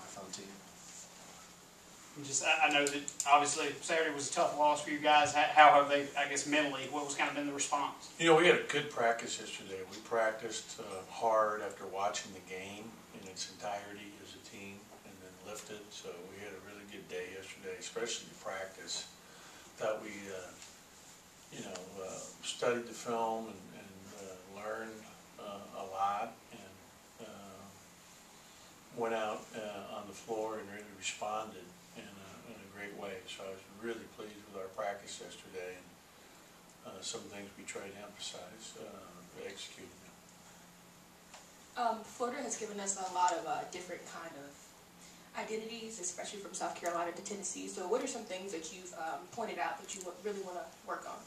microphone to you. I know that obviously Saturday was a tough loss for you guys. How have they, I guess, mentally, what was kind of been the response? You know, we had a good practice yesterday. We practiced hard after watching the game in its entirety as a team and then lifted. So we had a really good day yesterday, especially in practice. Thought we, studied the film and learned a lot and went out on the floor and really responded in a great way. So I was really pleased with our practice yesterday and some things we tried to emphasize, executing them. Florida has given us a lot of different kind of identities, especially from South Carolina to Tennessee. So what are some things that you've pointed out that you really want to work on?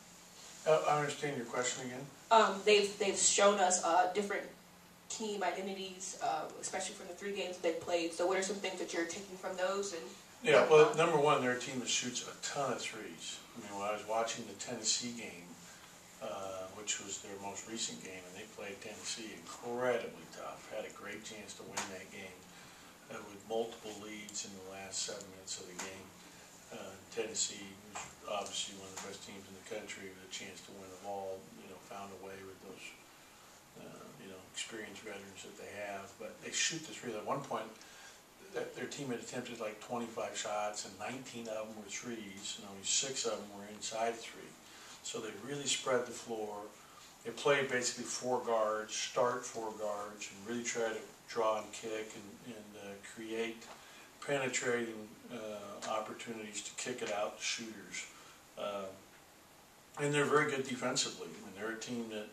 I understand your question again. They've shown us different team identities, especially from the 3 games they've played. So what are some things that you're taking from those? And yeah, well, number one, their team that shoots a ton of threes. I mean, when I was watching the Tennessee game, which was their most recent game, and they played Tennessee incredibly tough, had a great chance to win that game with multiple leads in the last 7 minutes of the game. Tennessee was obviously one of the best teams in the country with a chance to win the ball, found a way with those, experienced veterans that they have. But they shoot the three. At one point, their team had attempted like 25 shots, and 19 of them were threes, and only 6 of them were inside 3. So they really spread the floor. They played basically 4 guards, start 4 guards, and really try to draw and kick and create penetrating opportunities to kick it out to shooters. And they're very good defensively. I mean, they're a team that,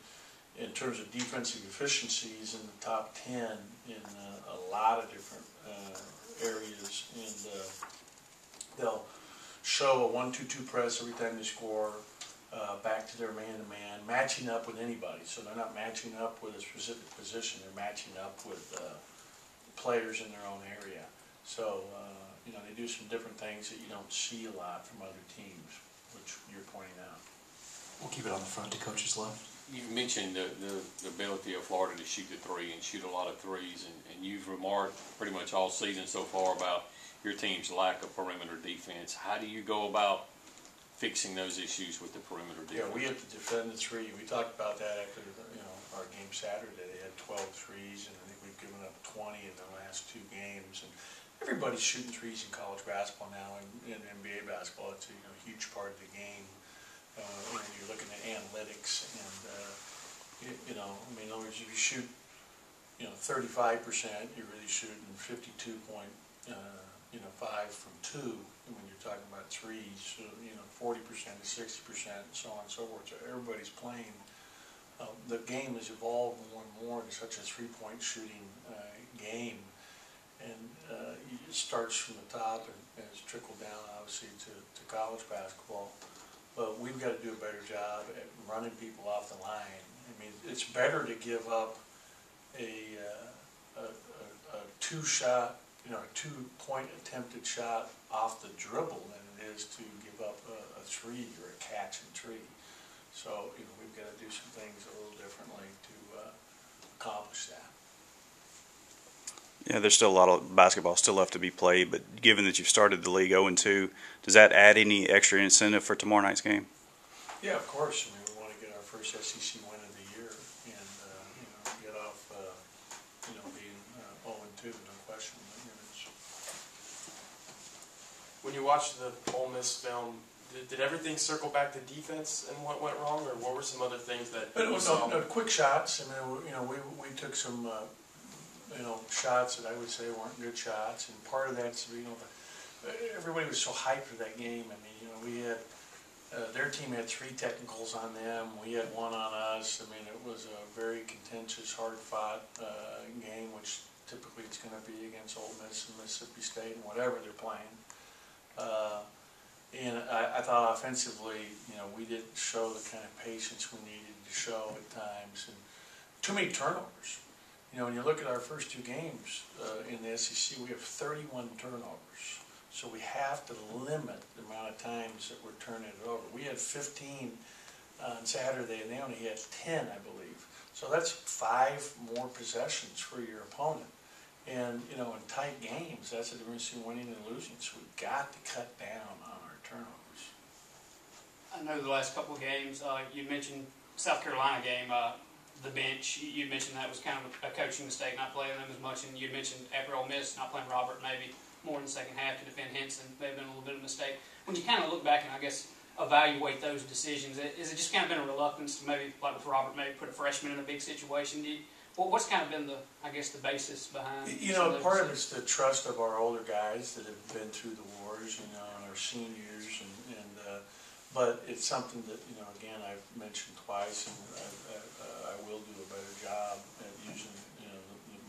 in terms of defensive efficiency, is in the top 10 in a lot of different areas. And they'll show a 1-2-2 press every time they score, back to their man-to-man, matching up with anybody. So they're not matching up with a specific position. They're matching up with players in their own area. So, they do some different things that you don't see a lot from other teams, which you're pointing out. We'll keep it on the front to coach's left. You mentioned the ability of Florida to shoot the 3 and shoot a lot of threes, and you've remarked pretty much all season so far about your team's lack of perimeter defense. How do you go about fixing those issues with the perimeter defense? Yeah, we have to defend the 3. We talked about that after our game Saturday. They had 12 threes, and I think we've given up 20 in the last 2 games. And everybody's shooting threes in college basketball now, and in NBA basketball, it's a huge part of the game. You're looking at analytics, and if you shoot 35%, you're really shooting 52.5 from 2. And when you're talking about threes, so 40% to 60%, and so on and so forth. So everybody's playing. The game has evolved more and more to such a 3-point shooting game, and it starts from the top and has trickled down, obviously, to college basketball. But we've got to do a better job at running people off the line. I mean, it's better to give up a 2-shot, a 2-point attempted shot off the dribble than it is to give up a 3 or a catch and 3. So, we've got to do some things a little differently to accomplish that. Yeah, there's still a lot of basketball still left to be played, but given that you've started the league 0-2, does that add any extra incentive for tomorrow night's game? Yeah, of course. I mean, we want to get our first SEC win of the year and get off being 0-2, no question. When you watched the Ole Miss film, did everything circle back to defense and what went wrong, or what were some other things that you saw? No, quick shots. I mean, we took some shots that I would say weren't good shots, and part of that's everybody was so hyped for that game. I mean, we had their team had 3 technicals on them. We had 1 on us. I mean, it was a very contentious, hard-fought game, which typically it's going to be against Ole Miss and Mississippi State and whatever they're playing. And I thought offensively, we didn't show the kind of patience we needed to show at times, and too many turnovers. When you look at our first 2 games in the SEC, we have 31 turnovers. So we have to limit the amount of times that we're turning it over. We had 15 on Saturday, and they only had 10, I believe. So that's 5 more possessions for your opponent. And, you know, in tight games, that's the difference between winning and losing. So we've got to cut down on our turnovers. I know the last couple of games, you mentioned South Carolina game, the bench. You mentioned that was kind of a coaching mistake, not playing them as much. And you mentioned after Ole Miss, not playing Robert maybe more in the second half to defend Henson. May have been a little bit of a mistake. When you kind of look back and I guess evaluate those decisions, is it just kind of been a reluctance to maybe, like with Robert, maybe put a freshman in a big situation? What's kind of been the, I guess, the basis behind? You know, part of it's the trust of our older guys that have been through the wars, you know, and our seniors, but it's something that, you know, again, I've mentioned twice, and I will do a better job at using, you know,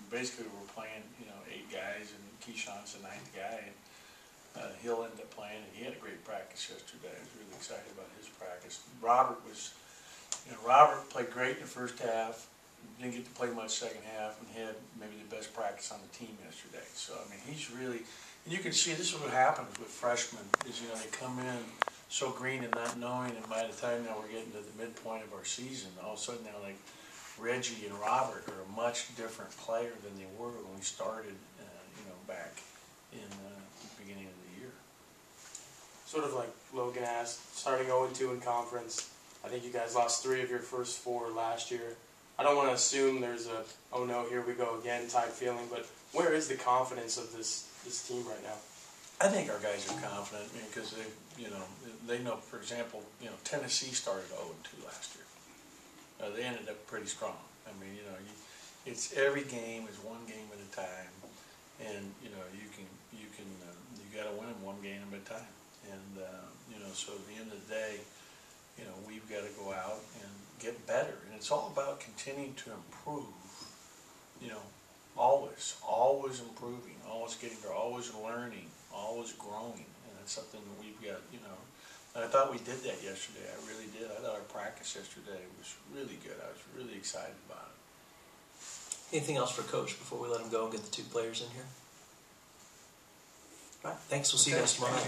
basically we're playing, you know, 8 guys, and Keyshawn's the 9th guy, and he'll end up playing, and he had a great practice yesterday. I was really excited about his practice. Robert played great in the first half, didn't get to play much second half, and had maybe the best practice on the team yesterday. So, I mean, he's really, and you can see this is what happens with freshmen, is, you know, they come in so green and not knowing, and by the time now we're getting to the midpoint of our season, all of a sudden now, like, Reggie and Robert are a much different player than they were when we started, you know, back in the beginning of the year. Sort of like Logan asked, starting 0-2 in conference. I think you guys lost 3 of your first 4 last year. I don't want to assume there's a, oh no, here we go again type feeling, but where is the confidence of this team right now? I think our guys are confident, because they know, for example, you know, Tennessee started 0-2 last year. They ended up pretty strong. I mean, you know, it's every game is one game at a time, and you know, you got to win them one game at a time. And you know, so at the end of the day, you know, we've got to go out and get better, and it's all about continuing to improve. You know, always improving, always getting there, always learning, always growing, and that's something that we've got, you know, and I thought we did that yesterday. I really did. I thought our practice yesterday was really good. I was really excited about it. Anything else for Coach before we let him go and get the 2 players in here? All right, thanks. We'll see you guys tomorrow night.